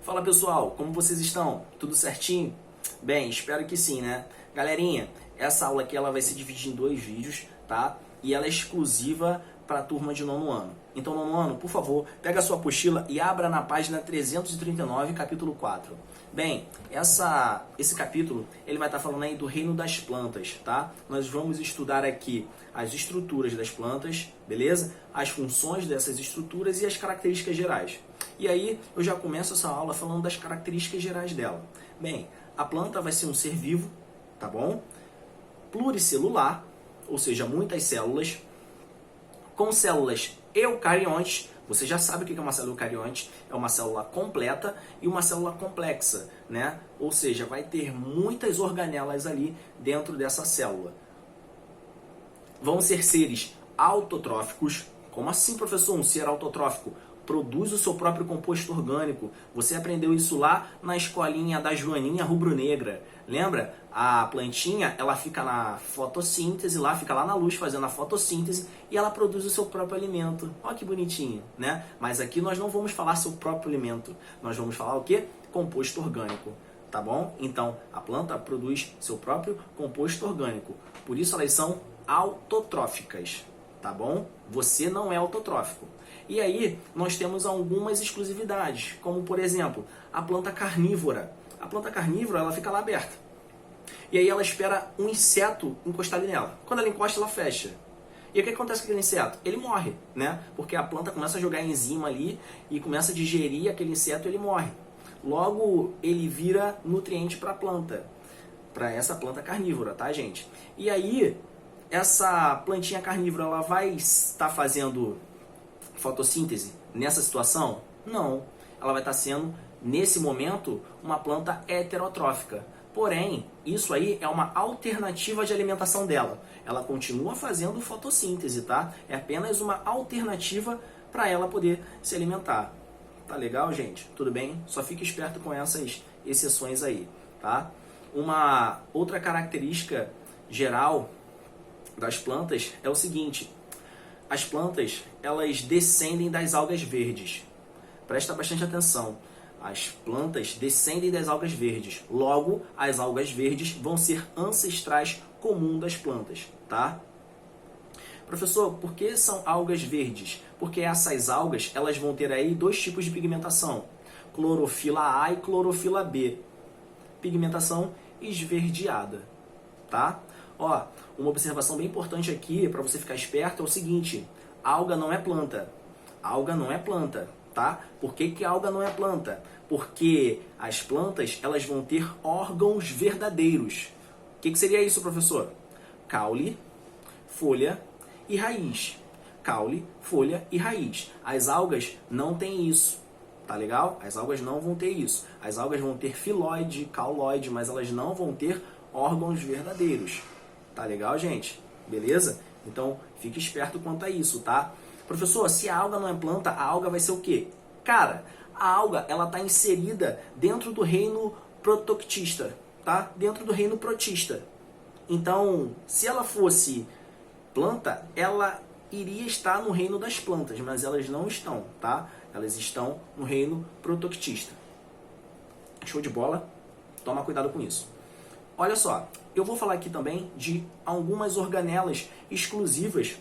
Fala pessoal, como vocês estão? Tudo certinho? Bem, espero que sim, né? Galerinha, essa aula aqui ela vai se dividir em dois vídeos, tá? E ela é exclusiva para a turma de nono ano. Então, nono ano, por favor, pega a sua apostila e abra na página 339, capítulo 4. Bem, esse capítulo ele vai estar falando aí do reino das plantas, tá? Nós vamos estudar aqui as estruturas das plantas, beleza? As funções dessas estruturas e as características gerais. E aí eu já começo essa aula falando das características gerais dela. Bem, a planta vai ser um ser vivo, tá bom? Pluricelular, ou seja, muitas células, com células eucariontes. Você já sabe o que é uma célula eucarionte, é uma célula completa e uma célula complexa, né? Ou seja, vai ter muitas organelas ali dentro dessa célula. Vão ser seres autotróficos. Como assim, professor? Um ser autotrófico produz o seu próprio composto orgânico. Você aprendeu isso lá na escolinha da Joaninha Rubro-Negra. Lembra? A plantinha, ela fica na fotossíntese lá, fica lá na luz fazendo a fotossíntese e ela produz o seu próprio alimento. Olha que bonitinho, né? Mas aqui nós não vamos falar seu próprio alimento. Nós vamos falar o quê? Composto orgânico, tá bom? Então, a planta produz seu próprio composto orgânico. Por isso elas são autotróficas, tá bom? Você não é autotrófico. E aí, nós temos algumas exclusividades, como por exemplo, a planta carnívora. A planta carnívora, ela fica lá aberta. E aí ela espera um inseto encostar ali nela. Quando ela encosta, ela fecha. E o que acontece com aquele inseto? Ele morre, né? Porque a planta começa a jogar enzima ali e começa a digerir aquele inseto e ele morre. Logo, ele vira nutriente para a planta. Para essa planta carnívora, tá, gente? E aí, essa plantinha carnívora, ela vai estar fazendo fotossíntese nessa situação? Não. Ela vai estar sendo, nesse momento, uma planta heterotrófica. Porém, isso aí é uma alternativa de alimentação dela. Ela continua fazendo fotossíntese, tá? É apenas uma alternativa para ela poder se alimentar. Tá legal, gente? Tudo bem? Só fique esperto com essas exceções aí, tá? Uma outra característica geral das plantas é o seguinte: as plantas, elas descendem das algas verdes. Presta bastante atenção. As plantas descendem das algas verdes. Logo, as algas verdes vão ser ancestrais comuns das plantas, tá? Professor, por que são algas verdes? Porque essas algas, elas vão ter aí dois tipos de pigmentação. Clorofila A e clorofila B. Pigmentação esverdeada, tá? Ó, uma observação bem importante aqui, para você ficar esperto, é o seguinte: alga não é planta. Alga não é planta, tá? Por que alga não é planta? Porque as plantas, elas vão ter órgãos verdadeiros. O que seria isso, professor? Caule, folha e raiz. Caule, folha e raiz. As algas não têm isso, tá legal? As algas não vão ter isso. As algas vão ter filóide, cauloide, mas elas não vão ter órgãos verdadeiros. Tá legal, gente? Beleza? Então, fique esperto quanto a isso, tá? Professor, se a alga não é planta, a alga vai ser o quê? Cara, a alga, ela tá inserida dentro do reino protoctista, tá? Dentro do reino protista. Então, se ela fosse planta, ela iria estar no reino das plantas, mas elas não estão, tá? Elas estão no reino protoctista. Show de bola? Toma cuidado com isso. Olha só, eu vou falar aqui também de algumas organelas exclusivas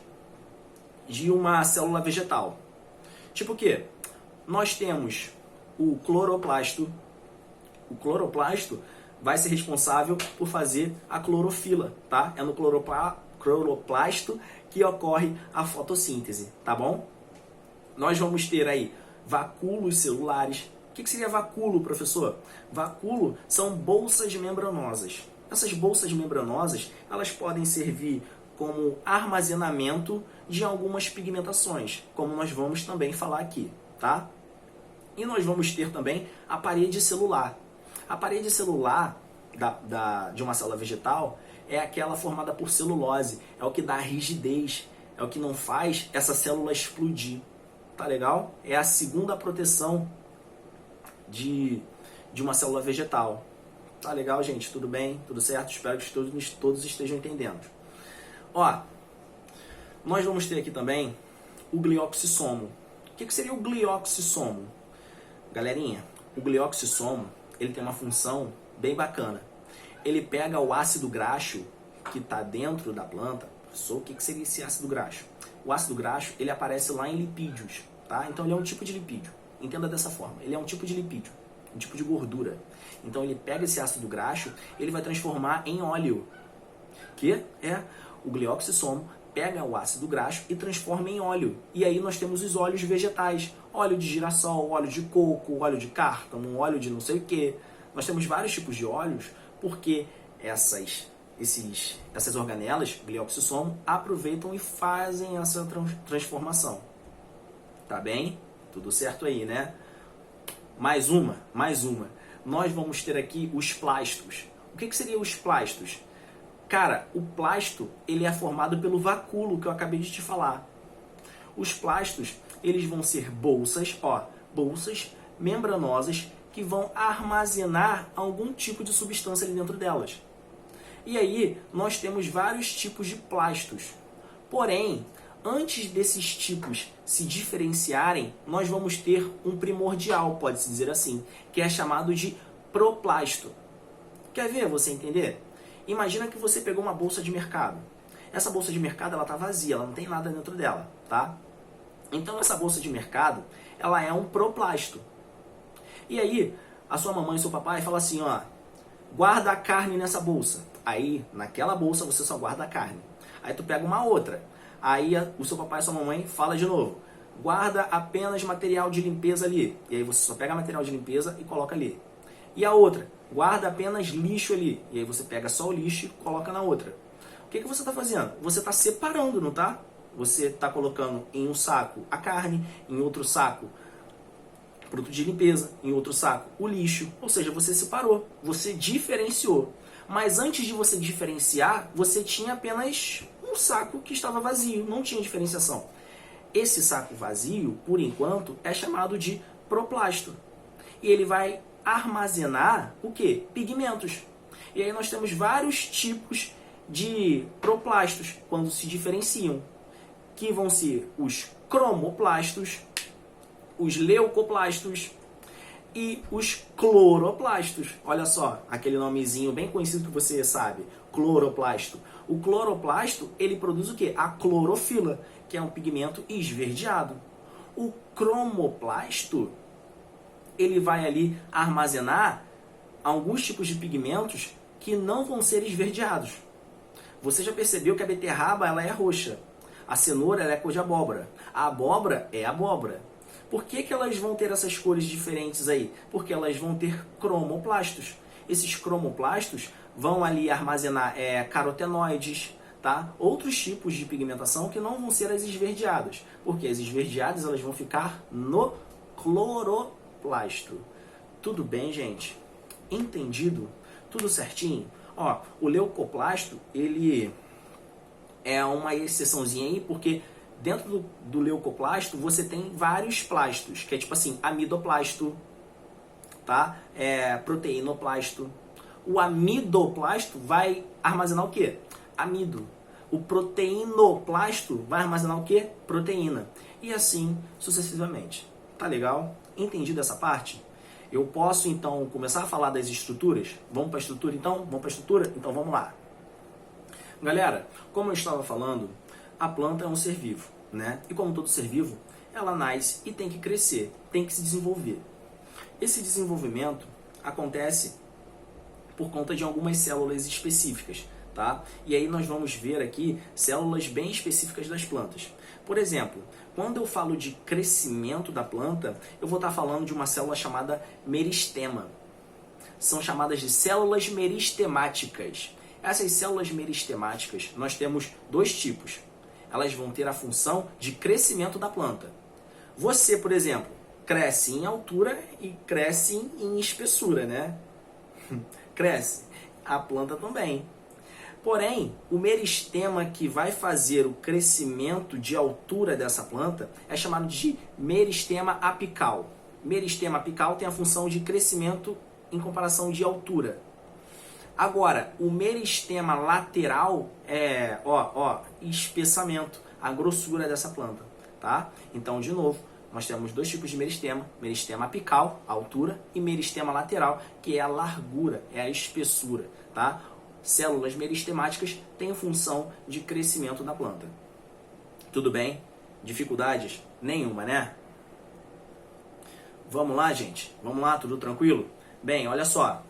de uma célula vegetal. Tipo o quê? Nós temos o cloroplasto. O cloroplasto vai ser responsável por fazer a clorofila, tá? É no cloroplasto que ocorre a fotossíntese, tá bom? Nós vamos ter aí vacúolos celulares. O que seria vacúolo, professor? Vacúolo são bolsas membranosas. Essas bolsas membranosas, elas podem servir como armazenamento de algumas pigmentações, como nós vamos também falar aqui, tá? E nós vamos ter também a parede celular. A parede celular de uma célula vegetal é aquela formada por celulose, é o que dá rigidez, é o que não faz essa célula explodir, tá legal? É a segunda proteção de uma célula vegetal. Tá legal, gente? Tudo bem? Tudo certo? Espero que todos estejam entendendo. Ó, nós vamos ter aqui também o glioxissomo. O que seria o glioxissomo? Galerinha, o glioxissomo, ele tem uma função bem bacana. Ele pega o ácido graxo que está dentro da planta. Professor, o que seria esse ácido graxo? O ácido graxo, ele aparece lá em lipídios, tá? Então ele é um tipo de lipídio. Entenda dessa forma, ele é um tipo de lipídio, um tipo de gordura. Então ele pega esse ácido graxo, ele vai transformar em óleo, que é o glioxissomo, pega o ácido graxo e transforma em óleo. E aí nós temos os óleos vegetais, óleo de girassol, óleo de coco, óleo de cártamo, óleo de não sei o que. Nós temos vários tipos de óleos, porque essas organelas, glioxissomo, aproveitam e fazem essa transformação. Tá bem? Tudo certo aí, né? Mais uma. Nós vamos ter aqui os plastos. O que seriam os plastos? Cara, o plasto, ele é formado pelo vacúolo que eu acabei de te falar. Os plastos, eles vão ser bolsas membranosas que vão armazenar algum tipo de substância ali dentro delas. E aí, nós temos vários tipos de plastos. Porém, antes desses tipos se diferenciarem, nós vamos ter um primordial, pode-se dizer assim, que é chamado de proplasto. Quer ver você entender? Imagina que você pegou uma bolsa de mercado. Essa bolsa de mercado, ela está vazia, ela não tem nada dentro dela, tá? Então, essa bolsa de mercado, ela é um proplasto. E aí, a sua mamãe e seu papai falam assim, ó, guarda a carne nessa bolsa. Aí, naquela bolsa, você só guarda a carne. Aí tu pega uma outra. Aí o seu papai e sua mamãe fala de novo, guarda apenas material de limpeza ali. E aí você só pega material de limpeza e coloca ali. E a outra, guarda apenas lixo ali. E aí você pega só o lixo e coloca na outra. O que você está fazendo? Você está separando, não tá? Você está colocando em um saco a carne, em outro saco produto de limpeza, em outro saco o lixo. Ou seja, você separou, você diferenciou. Mas antes de você diferenciar, você tinha apenas um saco que estava vazio, não tinha diferenciação. Esse saco vazio, por enquanto, é chamado de proplasto. E ele vai armazenar o quê? Pigmentos. E aí nós temos vários tipos de proplastos quando se diferenciam, que vão ser os cromoplastos, os leucoplastos e os cloroplastos. Olha só, aquele nomezinho bem conhecido que você sabe, cloroplasto. O cloroplasto, ele produz o quê? A clorofila, que é um pigmento esverdeado. O cromoplasto, ele vai ali armazenar alguns tipos de pigmentos que não vão ser esverdeados. Você já percebeu que a beterraba, ela é roxa. A cenoura, ela é cor de abóbora. A abóbora é abóbora. Por que elas vão ter essas cores diferentes aí? Porque elas vão ter cromoplastos. Esses cromoplastos vão ali armazenar carotenoides, tá? Outros tipos de pigmentação que não vão ser as esverdeadas. Porque as esverdeadas elas vão ficar no cloroplasto. Tudo bem, gente? Entendido? Tudo certinho? Ó, o leucoplasto, ele é uma exceçãozinha aí, porque dentro do leucoplasto você tem vários plastos, que é tipo assim, amidoplasto, tá? Proteinoplasto. O amidoplasto vai armazenar o quê? Amido. O proteinoplasto vai armazenar o quê? Proteína. E assim sucessivamente. Tá legal? Entendido essa parte? Eu posso então começar a falar das estruturas? Vamos para a estrutura então? Vamos para a estrutura? Então vamos lá. Galera, como eu estava falando, a planta é um ser vivo, né? E como todo ser vivo, ela nasce e tem que crescer, tem que se desenvolver. Esse desenvolvimento acontece por conta de algumas células específicas, tá? E aí nós vamos ver aqui células bem específicas das plantas. Por exemplo, quando eu falo de crescimento da planta, eu vou estar falando de uma célula chamada meristema. São chamadas de células meristemáticas. Essas células meristemáticas, nós temos dois tipos. Elas vão ter a função de crescimento da planta. Você, por exemplo, cresce em altura e cresce em espessura, né? Cresce. A planta também. Porém, o meristema que vai fazer o crescimento de altura dessa planta é chamado de meristema apical. Meristema apical tem a função de crescimento em comparação de altura. Agora, o meristema lateral é, espessamento, a grossura dessa planta, tá? Então, de novo, nós temos dois tipos de meristema: meristema apical, a altura, e meristema lateral, que é a largura, é a espessura, tá? Células meristemáticas têm função de crescimento da planta. Tudo bem? Dificuldades? Nenhuma, né? Vamos lá, gente? Vamos lá, tudo tranquilo? Bem, olha só.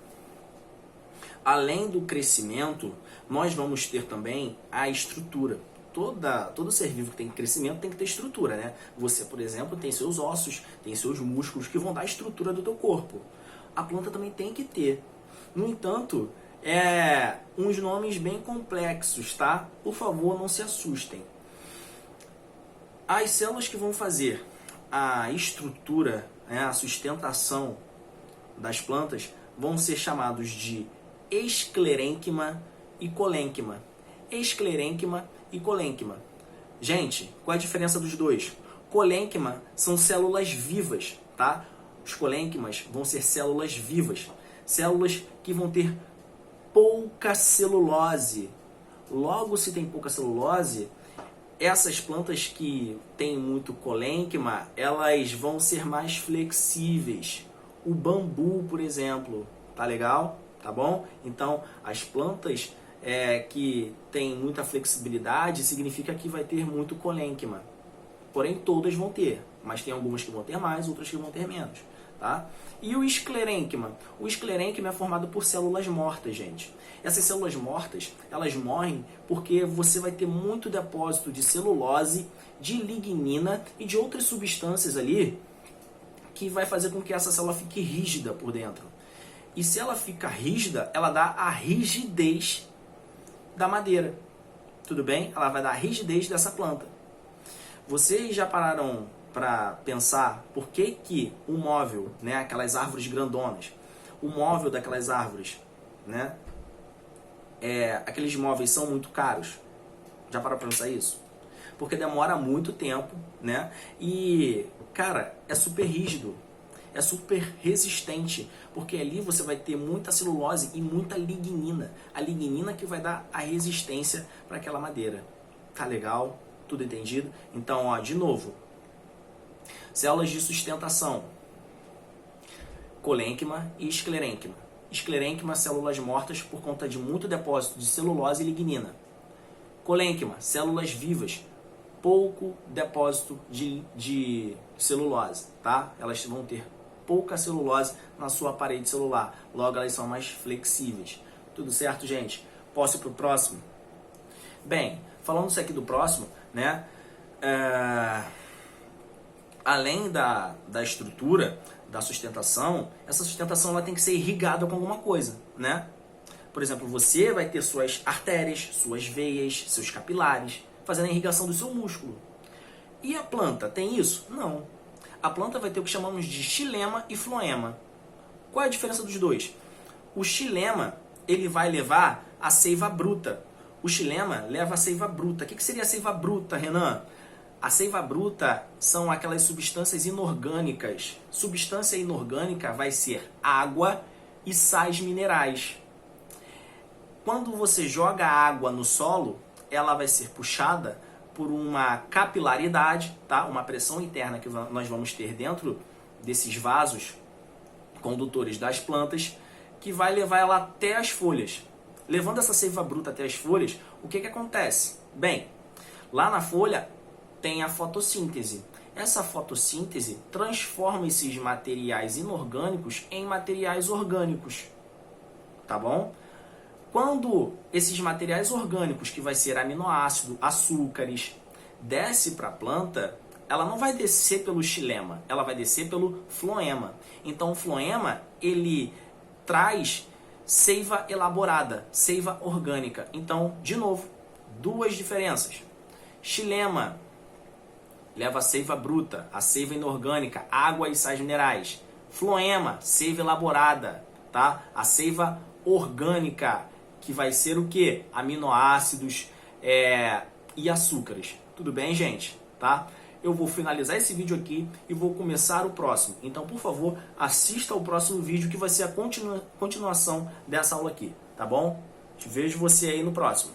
Além do crescimento, nós vamos ter também a estrutura. Todo ser vivo que tem crescimento tem que ter estrutura, né? Você, por exemplo, tem seus ossos, tem seus músculos que vão dar a estrutura do teu corpo. A planta também tem que ter. No entanto, uns nomes bem complexos, tá? Por favor, não se assustem. As células que vão fazer a estrutura, né, a sustentação das plantas, vão ser chamados de esclerênquima e colênquima. Esclerênquima e colênquima. Gente, qual é a diferença dos dois? Colênquima são células vivas, tá? Os colênquimas vão ser células vivas. Células que vão ter pouca celulose. Logo, se tem pouca celulose, essas plantas que têm muito colênquima, elas vão ser mais flexíveis. O bambu, por exemplo, tá legal? Tá bom? Então, as plantas que têm muita flexibilidade significa que vai ter muito colênquima. Porém, todas vão ter, mas tem algumas que vão ter mais, outras que vão ter menos, tá? E o esclerênquima? O esclerênquima é formado por células mortas, gente. Essas células mortas, elas morrem porque você vai ter muito depósito de celulose, de lignina e de outras substâncias ali que vai fazer com que essa célula fique rígida por dentro. E se ela fica rígida, ela dá a rigidez da madeira. Tudo bem? Ela vai dar a rigidez dessa planta. Vocês já pararam para pensar por que o móvel, né, aquelas árvores grandonas, o móvel daquelas árvores, né, aqueles móveis são muito caros? Já parou para pensar isso? Porque demora muito tempo, né? E, cara, é super rígido, é super resistente, porque ali você vai ter muita celulose e muita lignina. A lignina que vai dar a resistência para aquela madeira. Tá legal? Tudo entendido? Então, ó, de novo, células de sustentação: colênquima e esclerênquima. Esclerênquima, células mortas por conta de muito depósito de celulose e lignina. Colênquima, células vivas, pouco depósito de celulose, tá? Elas vão ter pouca celulose na sua parede celular, logo elas são mais flexíveis. Tudo certo, gente? Posso ir para o próximo? Bem, falando isso aqui do próximo, né? Além da estrutura, da sustentação, essa sustentação ela tem que ser irrigada com alguma coisa, né? Por exemplo, você vai ter suas artérias, suas veias, seus capilares, fazendo a irrigação do seu músculo. E a planta tem isso? Não. A planta vai ter o que chamamos de xilema e floema. Qual é a diferença dos dois? O xilema, ele vai levar a seiva bruta. O xilema leva a seiva bruta. O que seria a seiva bruta, Renan? A seiva bruta são aquelas substâncias inorgânicas. Substância inorgânica vai ser água e sais minerais. Quando você joga água no solo, ela vai ser puxada por uma capilaridade, tá? Uma pressão interna que nós vamos ter dentro desses vasos condutores das plantas, que vai levar ela até as folhas. Levando essa seiva bruta até as folhas, o que acontece? Bem, lá na folha tem a fotossíntese. Essa fotossíntese transforma esses materiais inorgânicos em materiais orgânicos, tá bom? Quando esses materiais orgânicos, que vai ser aminoácido, açúcares, desce para a planta, ela não vai descer pelo xilema, ela vai descer pelo floema. Então o floema, ele traz seiva elaborada, seiva orgânica. Então, de novo, duas diferenças. Xilema leva a seiva bruta, a seiva inorgânica, água e sais minerais. Floema, seiva elaborada, tá? A seiva orgânica, que vai ser o quê? Aminoácidos e açúcares. Tudo bem, gente? Tá? Eu vou finalizar esse vídeo aqui e vou começar o próximo. Então, por favor, assista ao próximo vídeo, que vai ser a continuação dessa aula aqui, tá bom? Te vejo você aí no próximo.